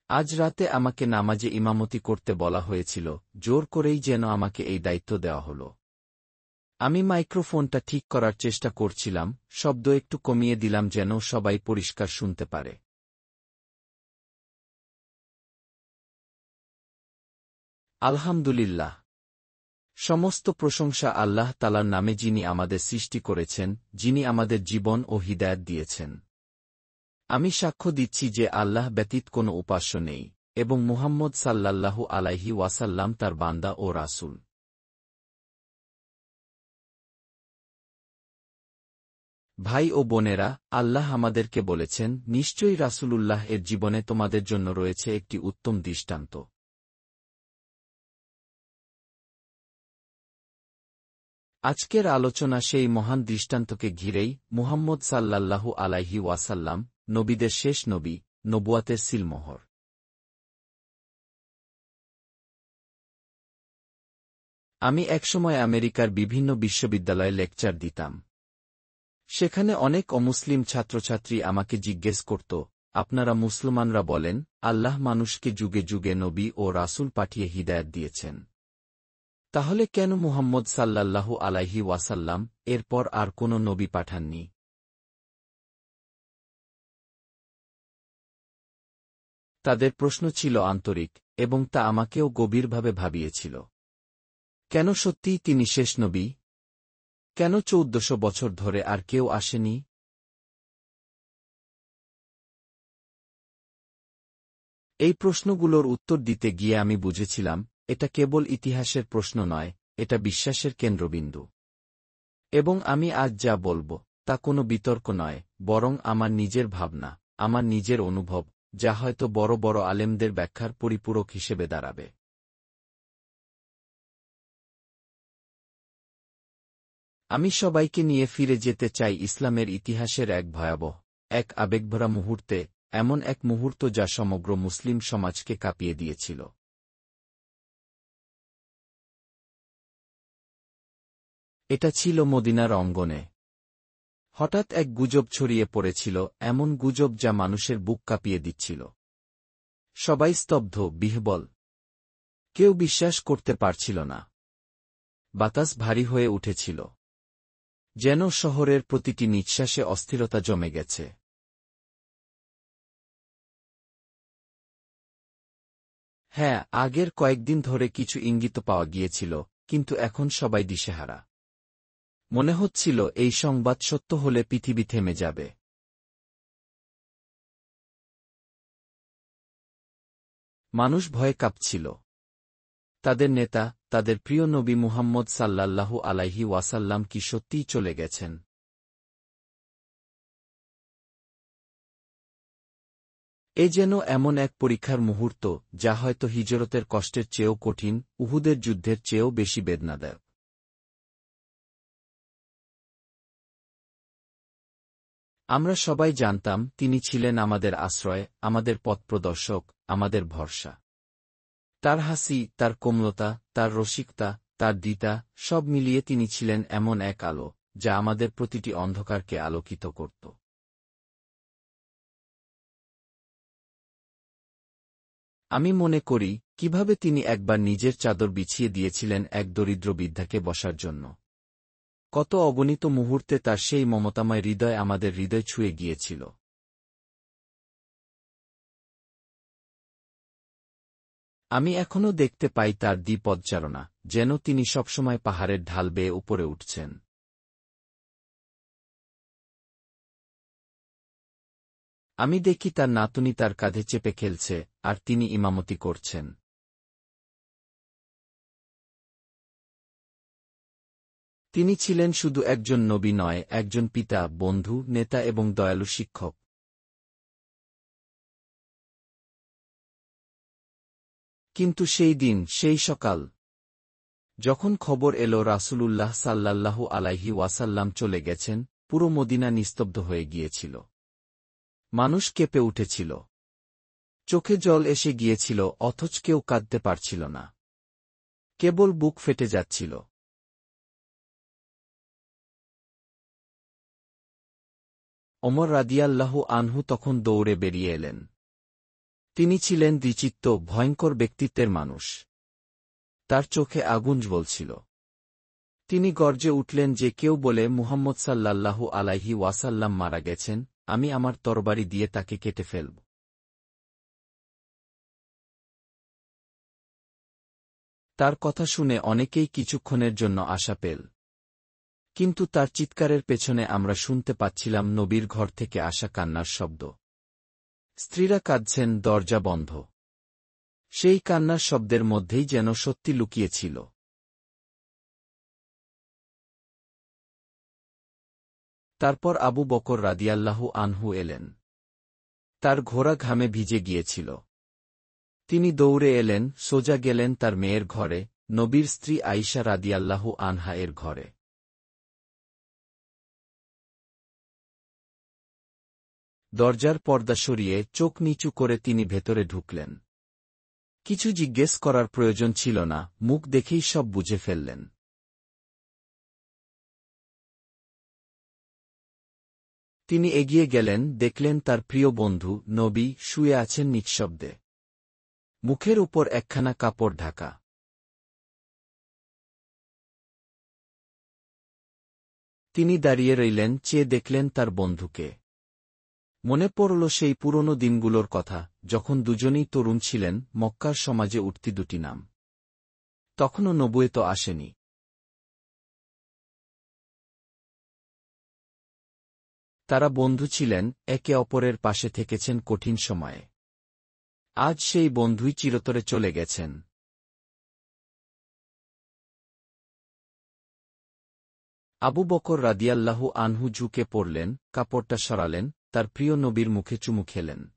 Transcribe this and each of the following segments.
আজ রাতে আমাকে নামাজে ইমামতি করতে বলা হয়েছিল, জোর করেই যেন আমাকে এই দায়িত্ব দেওয়া হল। আমি মাইক্রোফোনটা ঠিক করার চেষ্টা করছিলাম, শব্দ একটু কমিয়ে দিলাম যেন সবাই পরিষ্কার শুনতে পারে। আলহামদুলিল্লাহ। সমস্ত প্রশংসা আল্লাহ তাআলার নামে, যিনি আমাদের সৃষ্টি করেছেন, যিনি আমাদের জীবন ও হিদায়াত দিয়েছেন। আমি সাক্ষ্য দিচ্ছি যে আল্লাহ ব্যতীত কোনো উপাস্য নেই, এবং মুহাম্মদ সাল্লাল্লাহু আলাইহি ওয়াসাল্লাম তার বান্দা ও রাসূল। ভাই ও বোনেরা, আল্লাহ আমাদেরকে বলেছেন, নিশ্চয়ই রাসূলুল্লাহ এর জীবনে তোমাদের জন্য রয়েছে একটি উত্তম দৃষ্টান্ত। আজকের আলোচনা সেই মহান দৃষ্টান্তকে ঘিরেই। মুহাম্মদ সাল্লাল্লাহু আলাইহি ওয়াসাল্লাম, নবীদের শেষ নবী, নবুয়াতের সিলমোহর। আমি একসময় আমেরিকার বিভিন্ন বিশ্ববিদ্যালয়ে লেকচার দিতাম। সেখানে অনেক অমুসলিম ছাত্রছাত্রী আমাকে জিজ্ঞেস করত, আপনারা মুসলমানরা বলেন, আল্লাহ মানুষকে যুগে যুগে নবী ও রাসূল পাঠিয়ে হিদায়াত দিয়েছেন। তাহলে কেন মুহাম্মদ সাল্লাল্লাহু আলাইহি ওয়াসাল্লাম এরপর আর কোনো নবী পাঠাননি? তাদের প্রশ্ন ছিল আন্তরিক, এবং তা আমাকেও গভীরভাবে ভাবিয়েছিল। কেন সত্যিই তিনি শেষ নবী? কেন 1400 বছর ধরে আর কেউ আসেনি? এই প্রশ্নগুলোর উত্তর দিতে গিয়ে আমি বুঝেছিলাম, এটা কেবল ইতিহাসের প্রশ্ন নয়, এটা বিশ্বাসের কেন্দ্রবিন্দু। এবং আমি আজ যা বলবো, তা কোনো বিতর্ক নয়, বরং আমার নিজের ভাবনা, আমার নিজের অনুভব, যা হয়তো বড় বড় আলেমদের ব্যাখ্যার পরিপূরক হিসেবে দাঁড়াবে। আমি সবাইকে নিয়ে ফিরে যেতে চাই ইসলামের ইতিহাসের এক ভয়াবহ, এক আবেগভরা মুহূর্তে, এমন এক মুহূর্ত যা সমগ্র মুসলিম সমাজকে কাঁপিয়ে দিয়েছিল। এটা ছিল মদিনার অঙ্গনে। হঠাৎ এক গুজব ছড়িয়ে পড়েছিল, এমন গুজব যা মানুষের বুক কাঁপিয়ে দিচ্ছিল। সবাই স্তব্ধ, বিহ্বল। কেউ বিশ্বাস করতে পারছিল না। বাতাস ভারী হয়ে উঠেছিল। যেন শহরের প্রতিটি নিঃশ্বাসে অস্থিরতা জমে গেছে। হ্যাঁ, আগের কয়েকদিন ধরে কিছু ইঙ্গিত পাওয়া গিয়েছিল, কিন্তু এখন সবাই দিশেহারা। মনে হচ্ছিল এই সংবাদ সত্য হলে পৃথিবী থেমে যাবে। মানুষ ভয়ে কাঁপছিল। তাদের নেতা, তাদের প্রিয় নবী মুহাম্মদ সাল্লাল্লাহু আলাইহি ওয়াসাল্লাম কি সত্যিই চলে গেছেন? এ যেন এমন এক পরীক্ষার মুহূর্ত, যা হয়তো হিজরতের কষ্টের চেয়েও কঠিন, উহুদের যুদ্ধের চেয়েও বেশি বেদনাদায়ক। আমরা সবাই জানতাম তিনি ছিলেন আমাদের আশ্রয়, আমাদের পথপ্রদর্শক, আমাদের ভরসা। তার হাসি, তার কোমলতা, তার রসিকতা, তার দ্বিতা, সব মিলিয়ে তিনি ছিলেন এমন এক আলো, যা আমাদের প্রতিটি অন্ধকারকে আলোকিত করত। আমি মনে করি, কিভাবে তিনি একবার নিজের চাদর বিছিয়ে দিয়েছিলেন এক দরিদ্র বৃদ্ধাকে বসার জন্য। কত অগণিত মুহূর্তে তার সেই মমতাময় হৃদয় আমাদের হৃদয় ছুঁয়ে গিয়েছিল। আমি এখনও দেখতে পাই তার পদচারণা, যেন তিনি সবসময় পাহাড়ের ঢাল বেয়ে উপরে উঠছেন। আমি দেখি তার নাতুনি তার কাঁধে চেপে খেলছে, আর তিনি ইমামতি করছেন। তিনি ছিলেন শুধু একজন নবী নয়, একজন পিতা, বন্ধু, নেতা এবং দয়ালু শিক্ষক। কিন্তু সেই দিন, সেই সকাল, যখন খবর এলো রাসূলুল্লাহ সাল্লাল্লাহু আলাইহি ওয়াসাল্লাম চলে গেছেন, পুরো মদিনা নিস্তব্ধ হয়ে গিয়েছিল। মানুষ কেঁপে উঠেছিল। চোখে জল এসে গিয়েছিল, অথচ কেউ কাঁদতে পারছিল না। কেবল বুক ফেটে যাচ্ছিল। ওমর রাদিয়াল্লাহু আনহু তখন দৌড়ে বেরিয়ে এলেন। তিনি ছিলেন দ্বিচিত্ত, ভয়ঙ্কর ব্যক্তিত্বের মানুষ। তার চোখে আগুন জ্বলছিল। তিনি গর্জে উঠলেন যে কেউ বলে মুহাম্মদ সাল্লাল্লাহু আলাইহি ওয়াসাল্লাম মারা গেছেন, আমি আমার তরবারি দিয়ে তাকে কেটে ফেলব। তার কথা শুনে অনেকেই কিছুক্ষণের জন্য আশা পেল। কিন্তু তার চিৎকারের পেছনে আমরা শুনতে পাচ্ছিলাম নবীর ঘর থেকে আসা কান্নার শব্দ। স্ত্রীরা কাঁদছেন, দরজা বন্ধ। সেই কান্নার শব্দের মধ্যেই যেন সত্যি লুকিয়েছিল। তারপর আবু বকর রাদিয়াল্লাহু আনহু এলেন। তার ঘোড়া ঘামে ভিজে গিয়েছিল। তিনি দৌড়ে এলেন, সোজা গেলেন তার মেয়ের ঘরে, নবীর স্ত্রী আয়েশা রাদিয়াল্লাহু আনহা এর ঘরে। দরজার পর্দা সরিয়ে চোখ নিচু করে তিনি ভেতরে ঢুকলেন। কিছু জিজ্ঞেস করার প্রয়োজন ছিল না, মুখ দেখেই সব বুঝে ফেললেন। তিনি এগিয়ে গেলেন, দেখলেন তার প্রিয় বন্ধু নবী শুয়ে আছেন নিঃশব্দে। মুখের উপর একখানা কাপড় ঢাকা। তিনি দাঁড়িয়ে রইলেন, চেয়ে দেখলেন তার বন্ধুকে। মনে পড়ল সেই পুরনো দিনগুলোর কথা, যখন দুজনেই তরুণ ছিলেন, মক্কার সমাজে উঠতি দুটি নাম। তখনও নবুয়ত আসেনি। তারা বন্ধু ছিলেন, একে অপরের পাশে থেকেছেন কঠিন সময়ে। আজ সেই বন্ধুই চিরতরে চলে গেছেন। আবু বকর রাদিয়াল্লাহু আনহু ঝুঁকে পড়লেন, কাপড়টা সরালেন, তার প্রিয় নবীর মুখে চুমু খেলেন।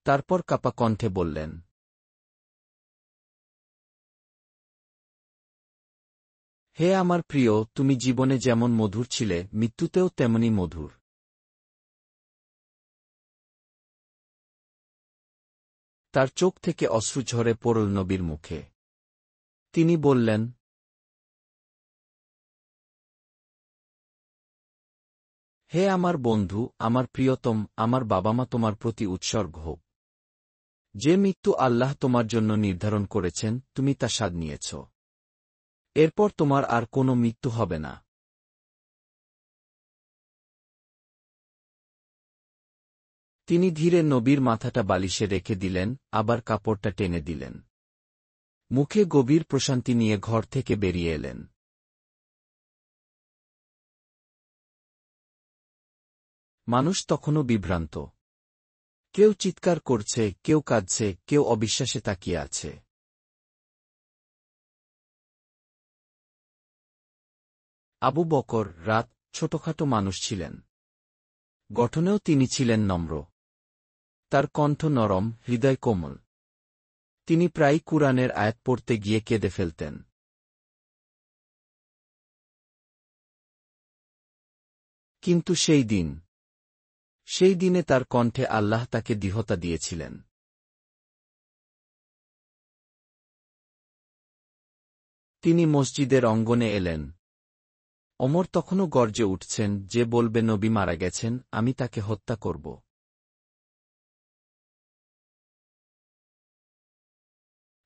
তারপর কাপা কণ্ঠে বললেন, হে আমার প্রিয়, তুমি জীবনে যেমন মধুর ছিলে, মৃত্যুতেও তেমনি মধুর। তার চোখ থেকে অশ্রু ঝরে পড়ল নবীর মুখে। তিনি বললেন, হে আমার বন্ধু, আমার প্রিয়তম, আমার বাবা-মা তোমার প্রতি উৎসর্গ হোক। যে মৃত্যু আল্লাহ তোমার জন্য নির্ধারণ করেছেন, তুমি তা স্বাদ নিয়েছ। এরপর তোমার আর কোনো মৃত্যু হবে না। তিনি ধীরে নবীর মাথাটা বালিশে রেখে দিলেন, আবার কাপড়টা টেনে দিলেন। মুখে গভীর প্রশান্তি নিয়ে ঘর থেকে বেরিয়ে এলেন। মানুষ তখনও বিভ্রান্ত। কেউ চিৎকার করছে, কেউ কাঁদছে, কেউ অবিশ্বাসে তাকিয়ে আছে। আবু বকর রাত ছোটখাটো মানুষ ছিলেন। গঠনেও তিনি ছিলেন নম্র। তার কণ্ঠ নরম, হৃদয় কোমল। তিনি প্রায়ই কুরআনের আয়াত পড়তে গিয়ে কেঁদে ফেলতেন। কিন্তু সেই দিনে তার কণ্ঠে আল্লাহ তাকে দৃঢ়তা দিয়েছিলেন। তিনি মসজিদের অঙ্গনে এলেন। ওমর তখনও গর্জে উঠছেন, যে বলবে নবী মারা গেছেন, আমি তাকে হত্যা করব।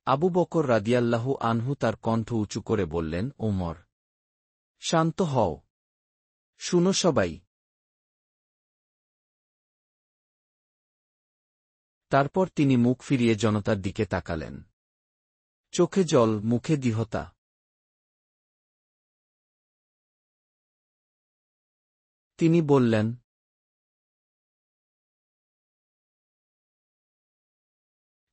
আবু বকর রাদিয়াল্লাহু আনহু তার কণ্ঠ উঁচু করে বললেন, ওমর, শান্ত হও। শুনো সবাই। তারপর তিনি মুখ ফিরিয়ে জনতার দিকে তাকালেন। চোখে জল, মুখে দৃঢ়তা। তিনি বললেন,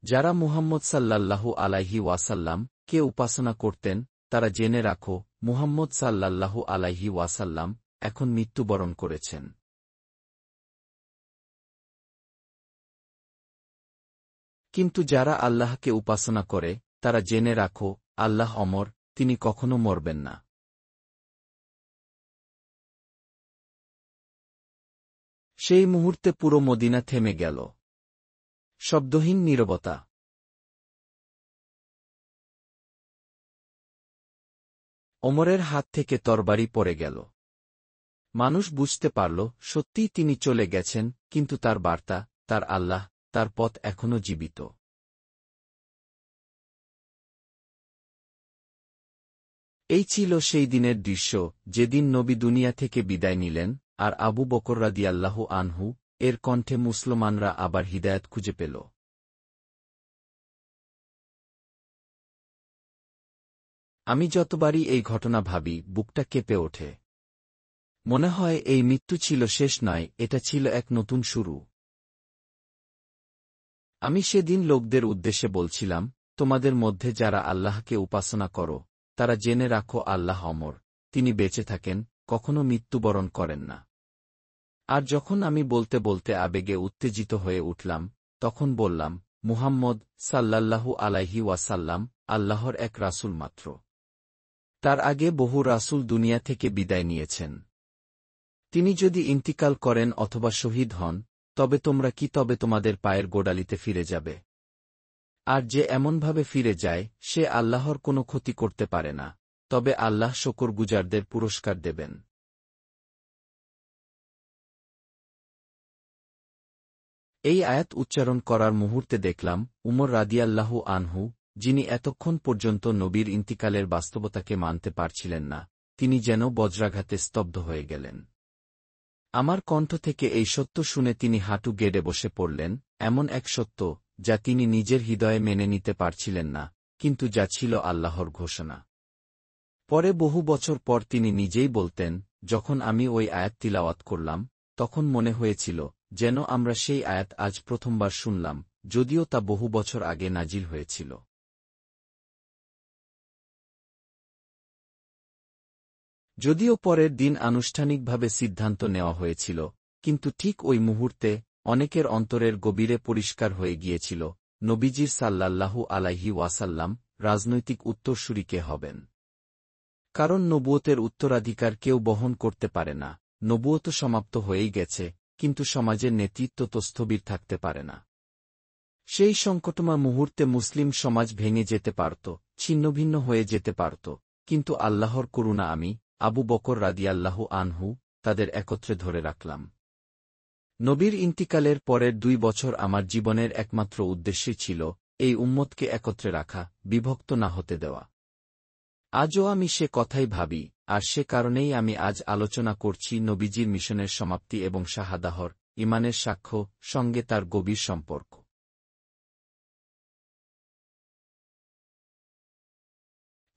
যারা মুহাম্মদ সাল্লাল্লাহু আলাইহি ওয়াসাল্লাম কে উপাসনা করতেন, তারা জেনে রাখো, মুহাম্মদ সাল্লাল্লাহু আলাইহি ওয়াসাল্লাম এখন মৃত্যুবরণ করেছেন। কিন্তু যারা আল্লাহকে উপাসনা করে, তারা জেনে রাখো, আল্লাহ অমর, তিনি কখনো মরবেন না। সেই মুহূর্তে পুরো মদিনা থেমে গেল। শব্দহীন নীরবতা। ওমরের হাত থেকে তরবারি পড়ে গেল। মানুষ বুঝতে পারল, সত্যিই তিনি চলে গেছেন, কিন্তু তার বার্তা, তার আল্লাহ, তার পথ এখনও জীবিত। এই ছিল সেই দিনের দৃশ্য যেদিন নবী দুনিয়া থেকে বিদায় নিলেন, আর আবু বকর রাদিয়াল্লাহু আনহু এর কণ্ঠে মুসলমানরা আবার হিদায়াত খুঁজে পেল। আমি যতবারই এই ঘটনা ভাবি, বুকটা কেঁপে ওঠে। মনে হয় এই মৃত্যু ছিল শেষ নয়, এটা ছিল এক নতুন শুরু। আমি সেদিন লোকদের উদ্দেশ্যে বলছিলাম, তোমাদের মধ্যে যারা আল্লাহকে উপাসনা করো, তারা জেনে রাখো আল্লাহ অমর, তিনি বেঁচে থাকেন, কখনো মৃত্যুবরণ করেন না। আর যখন আমি বলতে বলতে আবেগে উত্তেজিত হয়ে উঠলাম, তখন বললাম, মুহাম্মদ সাল্লাল্লাহু আলাইহি ওয়াসাল্লাম আল্লাহর এক রাসূল মাত্র। তার আগে বহু রাসূল দুনিয়া থেকে বিদায় নিয়েছেন। তিনি যদি ইন্তিকাল করেন অথবা শহীদ হন, তবে তোমরা কি তবে তোমাদের পায়ের গোড়ালিতে ফিরে যাবে? আর যে এমনভাবে ফিরে যায়, সে আল্লাহর কোনো ক্ষতি করতে পারে না, তবে আল্লাহ শুকরগুজারদের পুরস্কার দেবেন। এই আয়াত উচ্চারণ করার মুহূর্তে দেখলাম, উমর রাদিয়াল্লাহু আনহু, যিনি এতক্ষণ পর্যন্ত নবীর ইন্তিকালের বাস্তবতাকে মানতে পারছিলেন না, তিনি যেন বজ্রাঘাতে স্তব্ধ হয়ে গেলেন। আমার কণ্ঠ থেকে এই সত্য শুনে তিনি হাঁটু গেড়ে বসে পড়লেন, এমন এক সত্য, যা তিনি নিজের হৃদয়ে মেনে নিতে পারছিলেন না, কিন্তু যা ছিল আল্লাহর ঘোষণা। পরে বহু বছর পর তিনি নিজেই বলতেন, যখন আমি ওই আয়াত তিলাওয়াত করলাম, তখন মনে হয়েছিল, যেন আমরা সেই আয়াত আজ প্রথমবার শুনলাম, যদিও তা বহু বছর আগে নাজিল হয়েছিল। যদিও পরের দিন আনুষ্ঠানিকভাবে সিদ্ধান্ত নেওয়া হয়েছিল, কিন্তু ঠিক ওই মুহূর্তে অনেকের অন্তরের গভীরে পরিষ্কার হয়ে গিয়েছিল, নবীজির সাল্লাল্লাহু আলাইহি ওয়াসাল্লাম রাজনৈতিক উত্তরসূরি কে হবেন। কারণ নবুয়তের উত্তরাধিকার কেউ বহন করতে পারে না, নবুয়ত সমাপ্ত হয়েই গেছে, কিন্তু সমাজের নেতৃত্ব তো স্থবির থাকতে পারে না। সেই সংকটময় মুহূর্তে মুসলিম সমাজ ভেঙে যেতে পারত, ছিন্নভিন্ন হয়ে যেতে পারত, কিন্তু আল্লাহর করুণা আমি, আবু বকর রাদিয়াল্লাহু আনহু, তাদের একত্রে ধরে রাখলাম। নবীর ইন্তিকালের পরের 2 বছর আমার জীবনের একমাত্র উদ্দেশ্যই ছিল, এই উম্মতকে একত্রে রাখা, বিভক্ত না হতে দেওয়া। আজও আমি সে কথাই ভাবি, আর সে কারণেই আমি আজ আলোচনা করছি নবীজির মিশনের সমাপ্তি এবং শাহাদাহর, ইমানের সাক্ষ্য, সঙ্গে তার গভীর সম্পর্ক।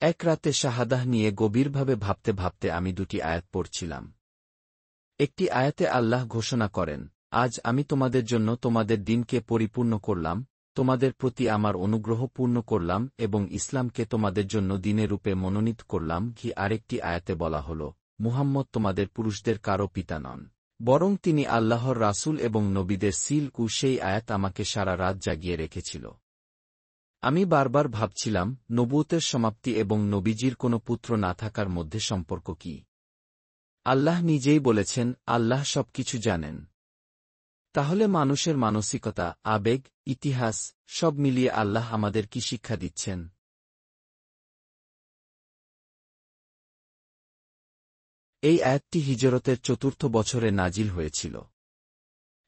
এক রাতে শাহাদাহ নিয়ে গভীরভাবে ভাবতে ভাবতে আমি 2টি আয়াত পড়ছিলাম। একটি আয়াতে আল্লাহ ঘোষণা করেন, আজ আমি তোমাদের জন্য তোমাদের দিনকে পরিপূর্ণ করলাম, তোমাদের প্রতি আমার অনুগ্রহ পূর্ণ করলাম এবং ইসলামকে তোমাদের জন্য দিনের রূপে মনোনীত করলাম। আরেকটি আয়াতে বলা হল, মুহাম্মদ তোমাদের পুরুষদের কারো পিতা নন, বরং তিনি আল্লাহর রাসূল এবং নবীদের সিল। সেই আয়াত আমাকে সারা রাত জাগিয়ে রেখেছিল। আমি বারবার ভাবছিলাম, নবুয়তের সমাপ্তি এবং নবীজির কোনো পুত্র না থাকার মধ্যে সম্পর্ক কি? আল্লাহ নিজেই বলেছেন, আল্লাহ সবকিছু জানেন। তাহলে মানুষের মানসিকতা, আবেগ, ইতিহাস, সব মিলিয়ে আল্লাহ আমাদের কি শিক্ষা দিচ্ছেন? এই আয়াতটি হিজরতের 4র্থ বছরে নাজিল হয়েছিল।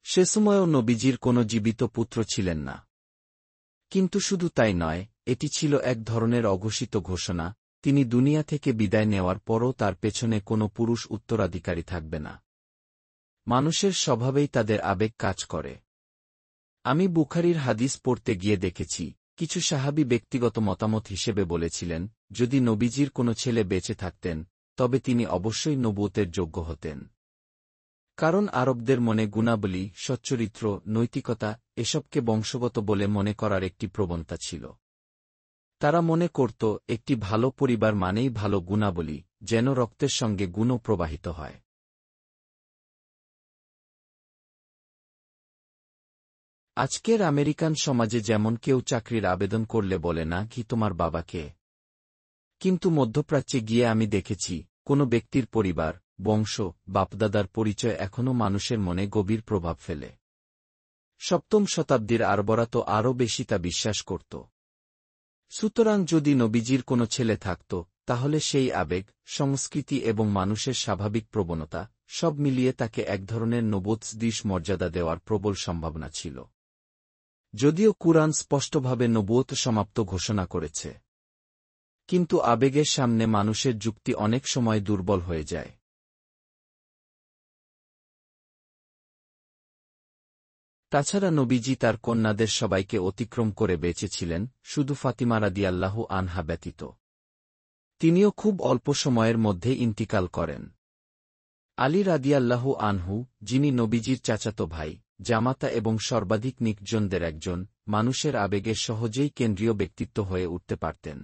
সে সময়ও নবীজির কোনো জীবিত পুত্র ছিলেন না। কিন্তু শুধু তাই নয়, এটি ছিল এক ধরনের অঘোষিত ঘোষণা, তিনি দুনিয়া থেকে বিদায় নেওয়ার পরও তার পেছনে কোনো পুরুষ উত্তরাধিকারী থাকবে না। মানুষের স্বভাবেই তাদের আবেগ কাজ করে। আমি বুখারীর হাদিস পড়তে গিয়ে দেখেছি, কিছু সাহাবী ব্যক্তিগত মতামত হিসেবে বলেছিলেন, যদি নবীজির কোনো ছেলে বেঁচে থাকতেন, তবে তিনি অবশ্যই নবুয়তের যোগ্য হতেন। কারণ আরবদের মনে গুণাবলী, সচ্চরিত্র, নৈতিকতা, এসবকে বংশগত বলে মনে করার একটি প্রবণতা ছিল। তারা মনে করত, একটি ভালো পরিবার মানেই ভালো গুণাবলী, যেন রক্তের সঙ্গে গুণও প্রবাহিত হয়। আজকের আমেরিকান সমাজে যেমন কেউ চাকরির আবেদন করলে বলে না, কি তোমার বাবা কে? কিন্তু মধ্যপ্রাচ্যে গিয়ে আমি দেখেছি, কোনো ব্যক্তির পরিবার, বংশ, বাপদাদার পরিচয় এখনও মানুষের মনে গভীর প্রভাব ফেলে। 7ম শতাব্দীর আরবরা তো আরও বেশি তা বিশ্বাস করত। সুতরাং যদি নবীজির কোনো ছেলে থাকত, তাহলে সেই আবেগ, সংস্কৃতি এবং মানুষের স্বাভাবিক প্রবণতা, সব মিলিয়ে তাকে এক ধরনের নবুয়্যত মর্যাদা দেওয়ার প্রবল সম্ভাবনা ছিল। যদিও কুরআন স্পষ্টভাবে নবুয়ত সমাপ্ত ঘোষণা করেছে, কিন্তু আবেগের সামনে মানুষের যুক্তি অনেক সময় দুর্বল হয়ে যায়। তাছাড়া নবীজি তার কন্যাদের সবাইকে অতিক্রম করে বেঁচেছিলেন, শুধু ফাতিমা রাদিয়াল্লাহু আনহা ব্যতীত। তিনিও খুব অল্প সময়ের মধ্যে ইন্তিকাল করেন। আলী রাদিয়াল্লাহু আনহু, যিনি নবীজির চাচাতো ভাই, জামাতা এবং সর্বাধিক নিকজনদের একজন, মানুষের আবেগের সহজেই কেন্দ্রীয় ব্যক্তিত্ব হয়ে উঠতে পারতেন।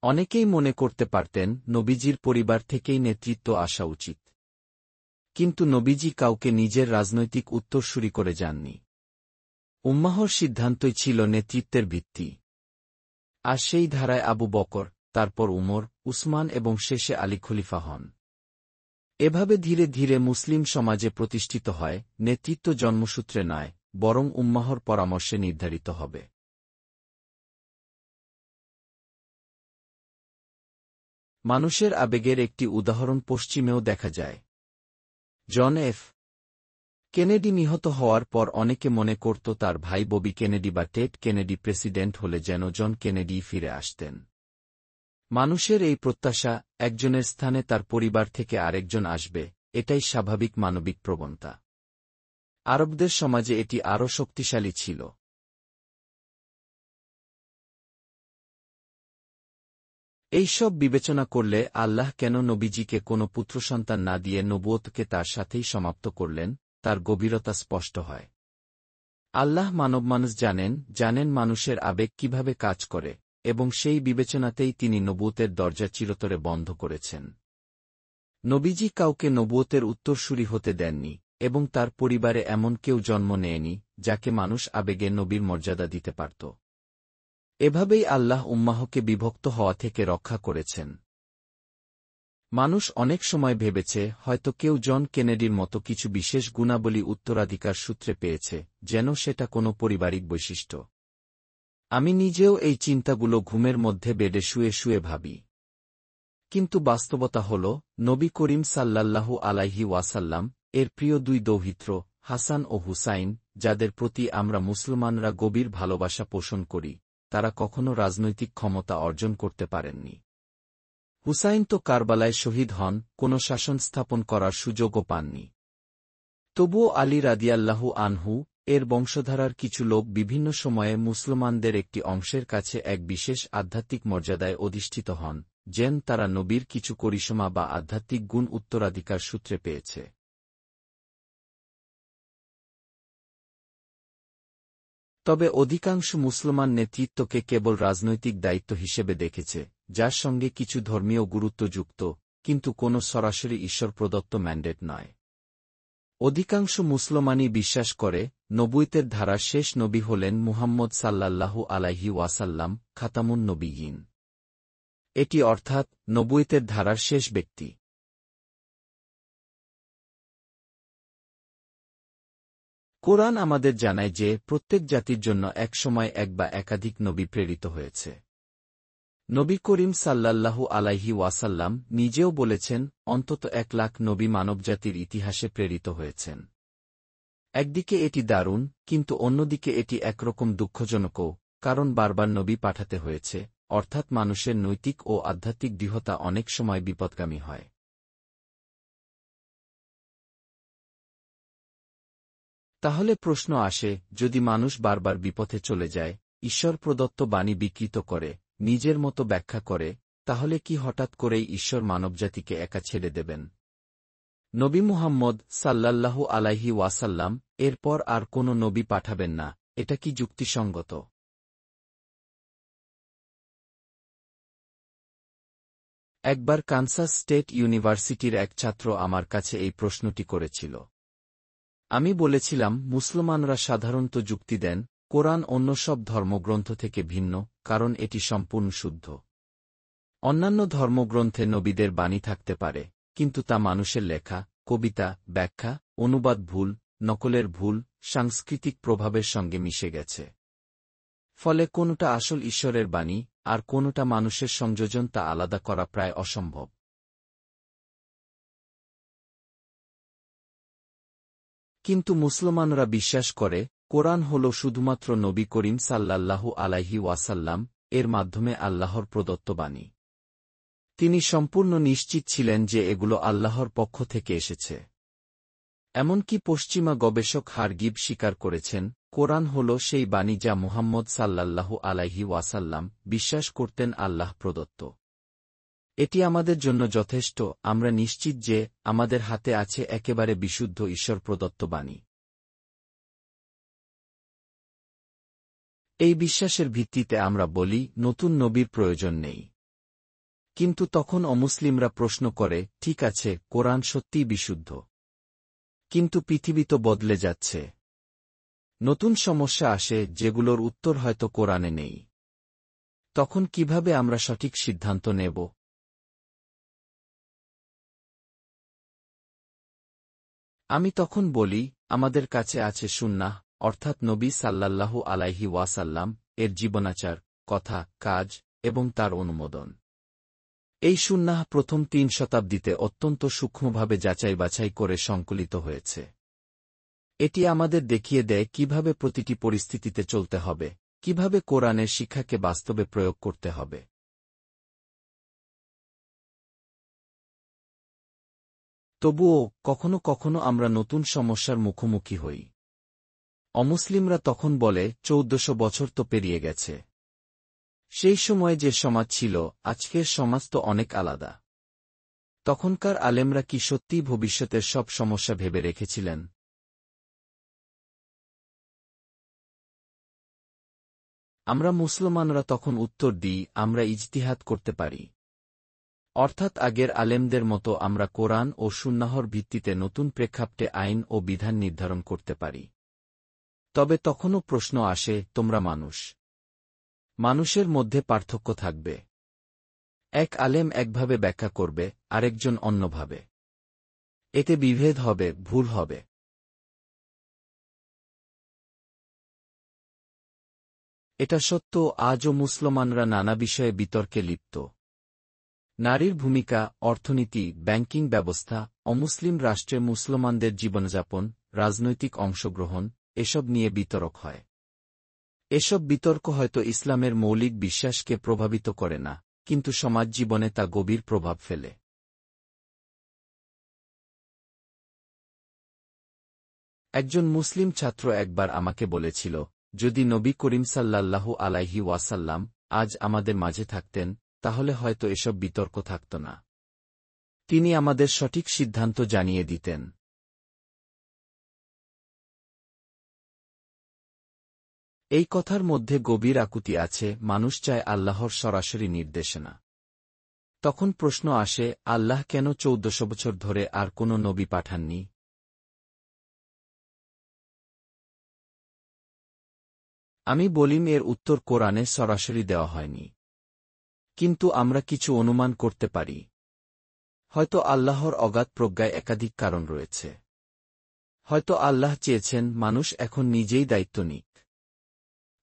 অনেকেই মনে করতে পারতেন নবীজির পরিবার থেকেই নেতৃত্ব আসা উচিত। কিন্তু নবীজি কাউকে নিজের রাজনৈতিক উত্তরসূরি করে যাননি। উম্মাহর সিদ্ধান্তই ছিল নেতৃত্বের ভিত্তি। আর সেই ধারায় আবু বকর, তারপর উমর, উসমান এবং শেষে আলী খলিফা হন। এভাবে ধীরে ধীরে মুসলিম সমাজে প্রতিষ্ঠিত হয়, নেতৃত্ব জন্মসূত্রে নয়, বরং উম্মাহর পরামর্শে নির্ধারিত হবে। মানুষের আবেগের একটি উদাহরণ পশ্চিমেও দেখা যায়। জন এফ কেনেডি নিহত হওয়ার পর অনেকে মনে করত তার ভাই ববি কেনেডি বা টেড কেনেডি প্রেসিডেন্ট হলে যেন জন কেনেডি ফিরে আসতেন। মানুষের এই প্রত্যাশা, একজনের স্থানে তার পরিবার থেকে আরেকজন আসবে, এটাই স্বাভাবিক মানবিক প্রবণতা। আরবদের সমাজে এটি আরও শক্তিশালী ছিল। এই সব বিবেচনা করলে আল্লাহ কেন নবীজিকে কোনো পুত্রসন্তান না দিয়ে নবুয়তকে তার সাথেই সমাপ্ত করলেন, তার গভীরতা স্পষ্ট হয়। আল্লাহ মানবমানুষ জানেন মানুষের আবেগ কিভাবে কাজ করে, এবং সেই বিবেচনাতেই তিনি নবুয়তের দরজা চিরতরে বন্ধ করেছেন। নবীজি কাউকে নবুয়তের উত্তরসূরি হতে দেননি, এবং তার পরিবারে এমন কেউ জন্ম নেয়নি যাকে মানুষ আবেগে নবীর মর্যাদা দিতে পারত। এভাবেই আল্লাহ উম্মাহকে বিভক্ত হওয়া থেকে রক্ষা করেছেন। মানুষ অনেক সময় ভেবেছে হয়তো কেউ জন কেনেডির মতো কিছু বিশেষ গুণাবলী উত্তরাধিকার সূত্রে পেয়েছে, যেন সেটা কোনো পারিবারিক বৈশিষ্ট্য। আমি নিজেও এই চিন্তাগুলো ঘুমের মধ্যে বেডে শুয়ে শুয়ে ভাবি। কিন্তু বাস্তবতা হল, নবী করিম সাল্লাল্লাহু আলাইহি ওয়াসাল্লাম এর প্রিয় দুই দৌহিত্র, হাসান ও হুসাইন, যাদের প্রতি আমরা মুসলমানরা গভীর ভালোবাসা পোষণ করি, তারা কখনো রাজনৈতিক ক্ষমতা অর্জন করতে পারেননি। হুসাইন তো কারবালায় শহীদ হন, কোনো শাসন স্থাপন করার সুযোগও পাননি। তবুও আলী রাদিয়াল্লাহু আনহু এর বংশধারার কিছু লোক বিভিন্ন সময়ে মুসলমানদের একটি অংশের কাছে এক বিশেষ আধ্যাত্মিক মর্যাদায় অধিষ্ঠিত হন, যেন তারা নবীর কিছু করিশমা বা আধ্যাত্মিক গুণ উত্তরাধিকার সূত্রে পেয়েছে। তবে অধিকাংশ মুসলমান নেতৃত্বকে কেবল রাজনৈতিক দায়িত্ব হিসেবে দেখেছে, যার সঙ্গে কিছু ধর্মীয় গুরুত্ব যুক্ত, কিন্তু কোনো সরাসরি ঈশ্বর প্রদত্ত ম্যান্ডেট নয়। অধিকাংশ মুসলমানই বিশ্বাস করে, নবুয়তের ধারার শেষ নবী হলেন মুহাম্মদ সাল্লাল্লাহু আলাইহি ওয়াসাল্লাম, খাতামুন নবিয়্যিন। এটি অর্থাৎ নবুয়তের ধারার শেষ ব্যক্তি। কোরআন আমাদের জানায় যে প্রত্যেক জাতির জন্য এক সময় এক বা একাধিক নবী প্রেরিত হয়েছে। নবী করিম সাল্লাল্লাহু আলাইহি ওয়াসাল্লাম নিজেও বলেছেন, অন্তত 1 লাখ নবী মানবজাতির ইতিহাসে প্রেরিত হয়েছেন। একদিকে এটি দারুণ, কিন্তু অন্যদিকে এটি একরকম দুঃখজনকও, কারণ বারবার নবী পাঠাতে হয়েছে, অর্থাৎ মানুষের নৈতিক ও আধ্যাত্মিক দৃঢ়তা অনেক সময় বিপদগামী হয়। তাহলে প্রশ্ন আসে, যদি মানুষ বারবার বিপথে চলে যায়, ঈশ্বর প্রদত্ত বাণী বিকৃত করে, নিজের মতো ব্যাখ্যা করে, তাহলে কি হঠাৎ করেই ঈশ্বর মানবজাতিকে একা ছেড়ে দেবেন? নবী মুহাম্মদ সাল্লাল্লাহু আলাইহি ওয়াসাল্লাম এরপর আর কোনো নবী পাঠাবেন না, এটা কি যুক্তিসঙ্গত? একবার কানসাস স্টেট ইউনিভার্সিটির এক ছাত্র আমার কাছে এই প্রশ্নটি করেছিল। আমি বলেছিলাম, মুসলমানরা সাধারণত যুক্তি দেন, কোরআন অন্য সব ধর্মগ্রন্থ থেকে ভিন্ন, কারণ এটি সম্পূর্ণ শুদ্ধ। অন্যান্য ধর্মগ্রন্থে নবীদের বাণী থাকতে পারে, কিন্তু তা মানুষের লেখা, কবিতা, ব্যাখ্যা, অনুবাদ ভুল, নকলের ভুল, সাংস্কৃতিক প্রভাবের সঙ্গে মিশে গেছে। ফলে কোনটা আসল ঈশ্বরের বাণী, আর কোনটা মানুষের সংযোজন তা আলাদা করা প্রায় অসম্ভব। কিন্তু মুসলমানরা বিশ্বাস করে, কোরআন হল শুধুমাত্র নবী করিম সাল্লাল্লাহু আলাইহি ওয়াসাল্লাম এর মাধ্যমে আল্লাহর প্রদত্ত বাণী। তিনি সম্পূর্ণ নিশ্চিত ছিলেন যে এগুলো আল্লাহর পক্ষ থেকে এসেছে। এমনকি পশ্চিমা গবেষক হারগিব স্বীকার করেছেন, কোরআন হল সেই বাণী যা মুহাম্মদ সাল্লাল্লাহু আলাইহি ওয়াসাল্লাম বিশ্বাস করতেন আল্লাহ প্রদত্ত। এটি আমাদের জন্য যথেষ্ট, আমরা নিশ্চিত যে আমাদের হাতে আছে একেবারে বিশুদ্ধ ঈশ্বর প্রদত্ত বাণী। এই বিশ্বাসের ভিত্তিতে আমরা বলি, নতুন নবীর প্রয়োজন নেই। কিন্তু তখন অমুসলিমরা প্রশ্ন করে, ঠিক আছে, কোরআন সত্যিই বিশুদ্ধ, কিন্তু পৃথিবী তো বদলে যাচ্ছে। নতুন সমস্যা আসে যেগুলোর উত্তর হয়তো কোরআনে নেই। তখন কিভাবে আমরা সঠিক সিদ্ধান্ত নেব? আমি তখন বলি, আমাদের কাছে আছে সুন্নাহ, অর্থাৎ নবী সাল্লাল্লাহু আলাইহি ওয়াসাল্লাম এর জীবনাচার, কথা, কাজ এবং তার অনুমোদন। এই সুন্নাহ প্রথম ৩ শতাব্দীতে অত্যন্ত সূক্ষ্মভাবে যাচাই বাছাই করে সংকলিত হয়েছে। এটি আমাদের দেখিয়ে দেয় কিভাবে প্রতিটি পরিস্থিতিতে চলতে হবে, কিভাবে কোরআনের শিক্ষাকে বাস্তবে প্রয়োগ করতে হবে। তবুও কখনো কখনো আমরা নতুন সমস্যার মুখোমুখি হই। অমুসলিমরা তখন বলে, ১৪০০ বছর তো পেরিয়ে গেছে। সেই সময়ে যে সমাজ ছিল, আজকের সমাজ তো অনেক আলাদা। তখনকার আলেমরা কি সত্যিই ভবিষ্যতের সব সমস্যা ভেবে রেখেছিলেন? আমরা মুসলমানরা তখন উত্তর দিই, আমরা ইজতিহাদ করতে পারি। অর্থাৎ আগের আলেমদের মতো আমরা কোরআন ও সুন্নাহর ভিত্তিতে নতুন প্রেক্ষাপটে আইন ও বিধান নির্ধারণ করতে পারি। তবে তখনও প্রশ্ন আসে, তোমরা মানুষ। মানুষের মধ্যে পার্থক্য থাকবে। এক আলেম একভাবে ব্যাখ্যা করবে, আরেকজন অন্যভাবে। এতে বিভেদ হবে, ভুল হবে। এটা সত্য, আজও মুসলমানরা নানা বিষয়ে বিতর্কে লিপ্ত। নারীর ভূমিকা, অর্থনীতি, ব্যাংকিং ব্যবস্থা, অমুসলিম রাষ্ট্রে মুসলমানদের জীবনযাপন, রাজনৈতিক অংশগ্রহণ, এসব নিয়ে বিতর্ক হয়। এসব বিতর্ক হয়তো ইসলামের মৌলিক বিশ্বাসকে প্রভাবিত করে না, কিন্তু সমাজ জীবনে তা গভীর প্রভাব ফেলে। একজন মুসলিম ছাত্র একবার আমাকে বলেছিল, যদি নবী করিম সাল্লাল্লাহু আলাইহি ওয়াসাল্লাম আজ আমাদের মাঝে থাকতেন, তাহলে হয়তো এসব বিতর্ক থাকত না। তিনি আমাদের সঠিক সিদ্ধান্ত জানিয়ে দিতেন। এই কথার মধ্যে গভীর আকুতি আছে, মানুষ চায় আল্লাহর সরাসরি নির্দেশনা। তখন প্রশ্ন আসে, আল্লাহ কেন ১৪০০ বছর ধরে আর কোনো নবী পাঠাননি? আমি বলিম, এর উত্তর কোরআনে সরাসরি দেওয়া হয়নি। কিন্তু আমরা কিছু অনুমান করতে পারি। হয়তো আল্লাহর অগাধ প্রজ্ঞায় একাধিক কারণ রয়েছে। হয়তো আল্লাহ চেয়েছেন মানুষ এখন নিজেই দায়িত্ব নিক।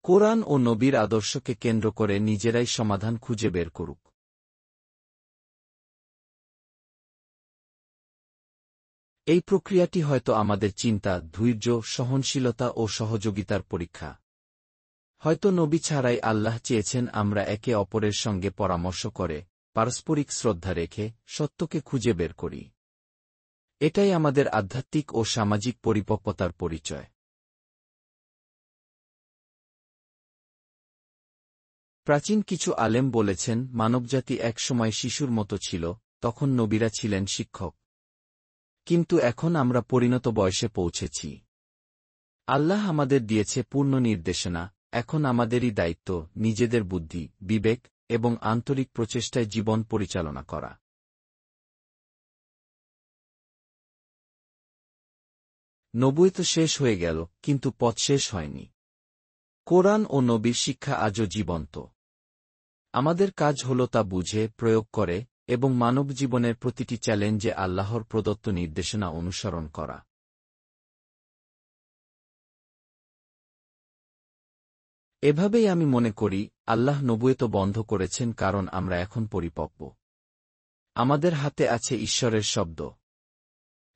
কোরআন ও নবীর আদর্শকে কেন্দ্র করে নিজেরাই সমাধান খুঁজে বের করুক। এই প্রক্রিয়াটি হয়তো আমাদের চিন্তা, ধৈর্য, সহনশীলতা ও সহযোগিতার পরীক্ষা। হয়তো নবী ছাড়াই আল্লাহ চেয়েছেন আমরা একে অপরের সঙ্গে পরামর্শ করে, পারস্পরিক শ্রদ্ধা রেখে, সত্যকে খুঁজে বের করি। এটাই আমাদের আধ্যাত্মিক ও সামাজিক পরিপক্বতার পরিচয়। প্রাচীন কিছু আলেম বলেছেন, মানবজাতি এক সময় শিশুর মতো ছিল, তখন নবীরা ছিলেন শিক্ষক। কিন্তু এখন আমরা পরিণত বয়সে পৌঁছেছি। আল্লাহ আমাদের দিয়েছে পূর্ণ নির্দেশনা, এখন আমাদেরই দায়িত্ব নিজেদের বুদ্ধি, বিবেক এবং আন্তরিক প্রচেষ্টায় জীবন পরিচালনা করা। নবুয়ত শেষ হয়ে গেল, কিন্তু পথ শেষ হয়নি। কোরআন ও নবীর শিক্ষা আজও জীবন্ত। আমাদের কাজ হল তা বুঝে, প্রয়োগ করে এবং মানব জীবনের প্রতিটি চ্যালেঞ্জে আল্লাহর প্রদত্ত নির্দেশনা অনুসরণ করা। এভাবেই আমি মনে করি, আল্লাহ নবুয়ত বন্ধ করেছেন কারণ আমরা এখন পরিপক্ব। আমাদের হাতে আছে ঈশ্বরের শব্দ।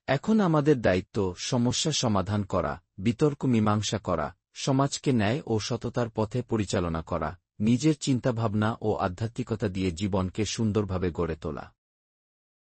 এখন আমাদের দায়িত্ব সমস্যা সমাধান করা, বিতর্ক মীমাংসা করা, সমাজকে ন্যায় ও সততার পথে পরিচালনা করা, নিজের চিন্তাভাবনা ও আধ্যাত্মিকতা দিয়ে জীবনকে সুন্দরভাবে গড়ে তোলা।